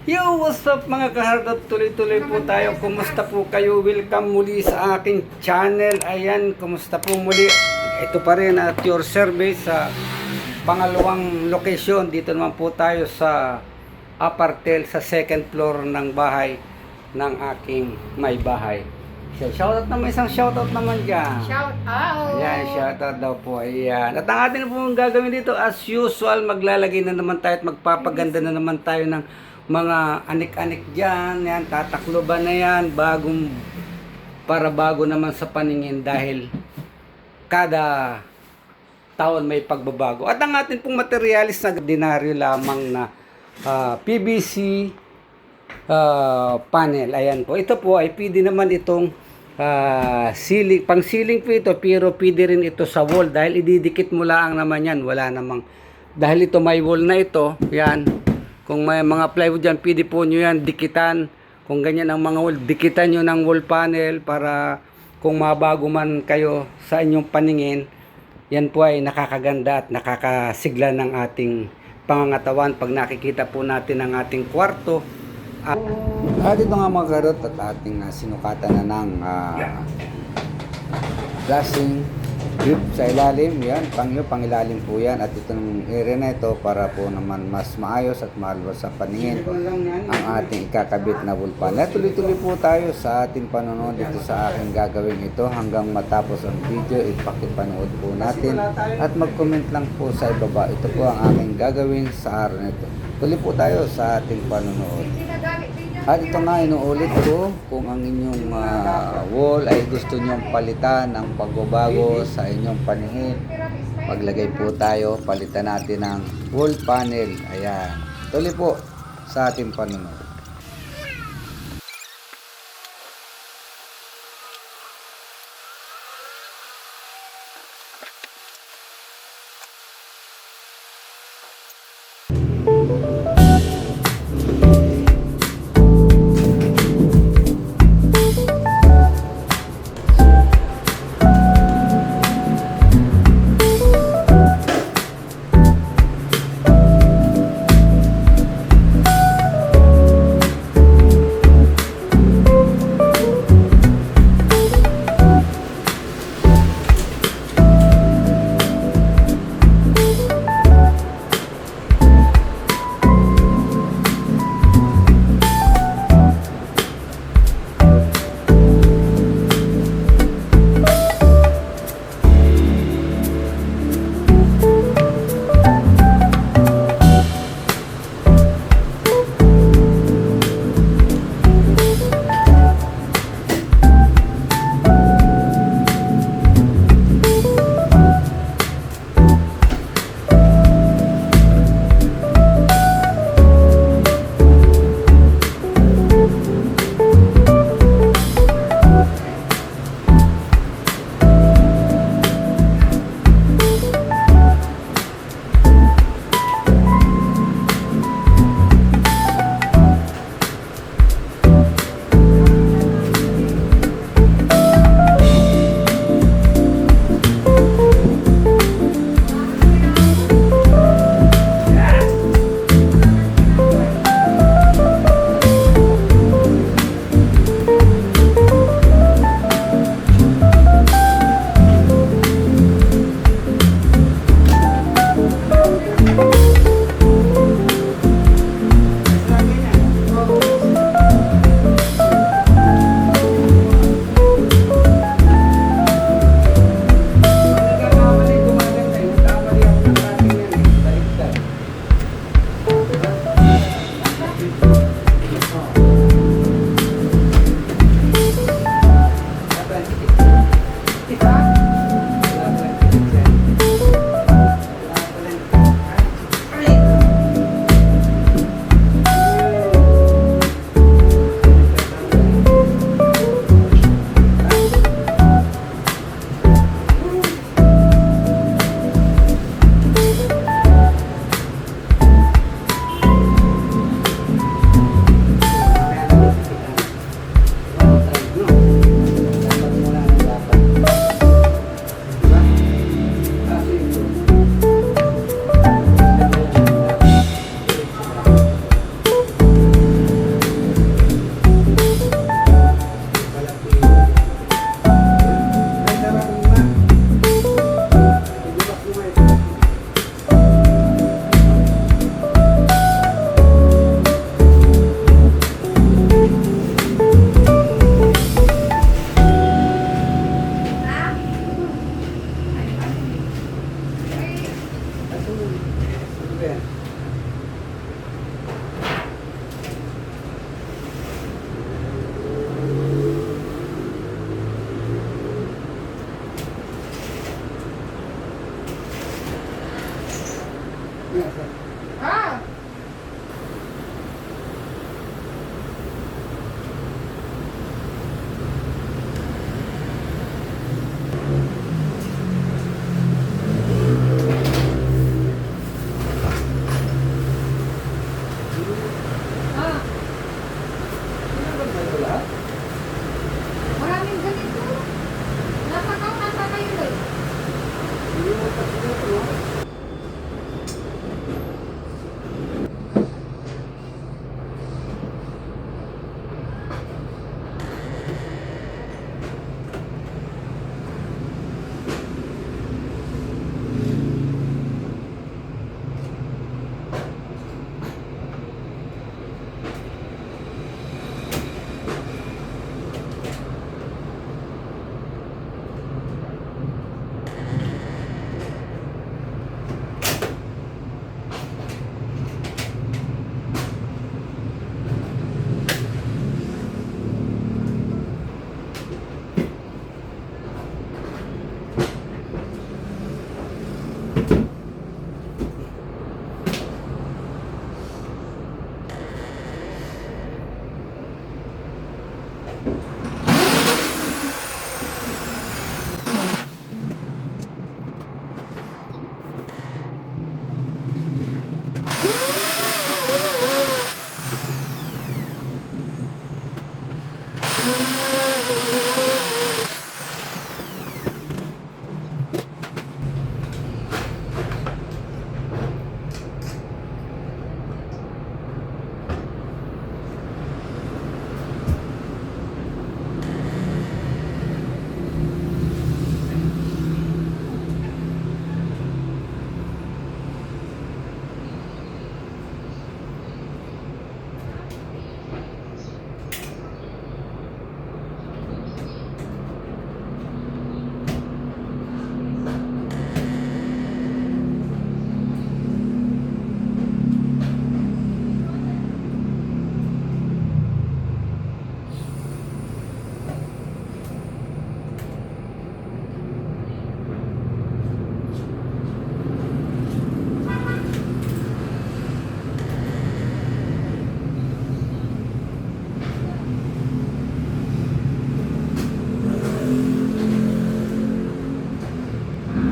Yo, what's up mga kahardot? Tuloy-tuloy po tayo. Kumusta po kayo? Welcome muli sa aking channel. Ayan, kumusta po muli? Ito pa rin at your service sa pangalawang location. Dito naman po tayo sa apartel sa second floor ng bahay ng aking may bahay. Shoutout naman, isang shoutout naman dyan. Shout out! Ayan, shoutout daw po. Ayan. At ang atin po gagawin dito, as usual, maglalagay na naman tayo at magpapaganda na naman tayo ng mga anik-anik dyan. Yan, tatakloban na yan. Para bago naman sa paningin dahil kada taon may pagbabago. At ang atin pong materialis na ordinaryo lamang na PVC panel. Ayan po. Ito po ay pwede naman itong ceiling, pang ceiling po ito, pero pwede rin ito sa wall dahil ididikit mo lang naman yan. Wala namang, dahil ito may wall na ito, yan. Kung may mga plywood dyan, pwede po nyo yan dikitan. Kung ganyan ang mga wall, dikitan nyo ng wall panel para kung mabago man kayo sa inyong paningin, yan po ay nakakaganda at nakakasigla ng ating pangangatawan pag nakikita po natin ang ating kwarto. At ito nga mga karot at ating sinukatan na ng flashing grip sa ilalim. Yan, pangilalim po yan. At itong area na ito para po naman mas maayos at maluwas sa paningin ang ating ikakabit na wall panel. Tuloy-tuloy po tayo sa ating panonood dito sa aking gagawin ito hanggang matapos ang video. Ipakipanood po natin at mag-comment lang po sa ibaba. Ito po ang aking gagawin sa araw na ito. Tuloy po tayo sa ating panonood. At ito nga, inuulit ko, kung ang inyong wall ay gusto nyong palitan ng pagbabago sa inyong paningin, maglagay po tayo, palitan natin ng wall panel. Ayan. Tuloy po sa ating panonood.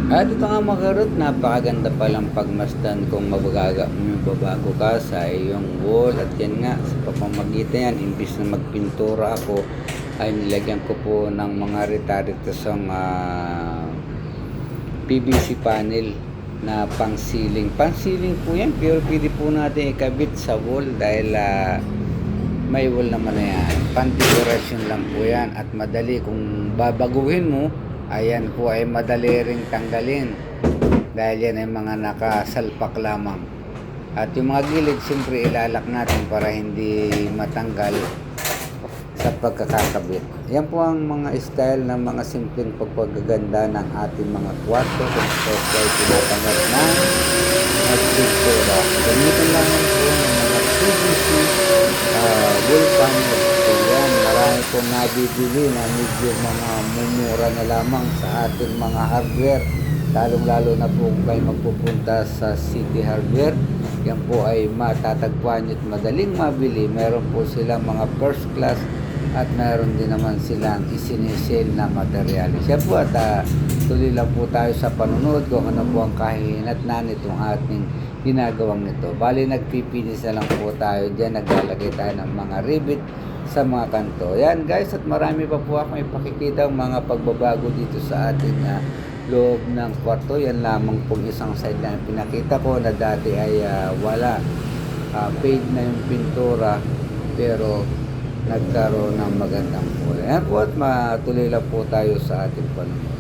At ito nga mga karot, napakaganda palang pagmasdan kung mababago ka sa iyong wall. At yan nga, sa pamamagitan yan, imbis na magpintura ako, ay nilagyan ko po ng mga retaritasong PVC panel na pang ceiling. Pang ceiling po yan, pero pwede po natin ikabit sa wall dahil may wall naman na yan. Pan-decoration lang po yan at madali kung babaguhin mo. Ayan po ay madali ring tanggalin dahil yan ay mga nakasalpak lamang. At yung mga gilid siyempre ilalak natin para hindi matanggal sa pagkakakabit. Yan po ang mga style ng mga simpleng pagpagaganda ng ating mga kwarto kung ito ay tinatanggap na magpintura. Gamitin lang po ng mga PVC wall panel. Yan, marami pong nabibili na medyo mga mumura na lamang sa ating mga hardware. Lalong-lalo na po kung kayo magpupunta sa City Hardware. Yan po ay matatagpuan at madaling mabili. Meron po silang mga first class at meron din naman silang isinisale na materialis. Yan po at tuloy lang po tayo sa panunod kung ano po ang kahinatnan nitong ating ginagawang nito. Bali nagpipinis na lang po tayo dyan. Naglalagay tayo ng mga rivet sa mga kanto. Yan guys, at marami pa po ako ipakikita mga pagbabago dito sa ating loob ng kwarto. Yan lamang pong isang side na pinakita ko na dati ay wala. Paid na yung pintura pero nagkaroon ng magandang kulay. Yan po at matuloy lang po tayo sa ating panunod.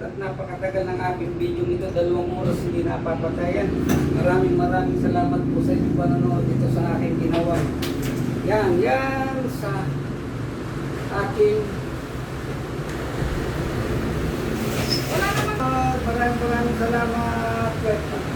at napakatagal ng aking video ito, 2 oras hindi napapatayan. Maraming salamat po sa inyong panonood dito sa aking ginawa. Yan sa aking maraming salamat.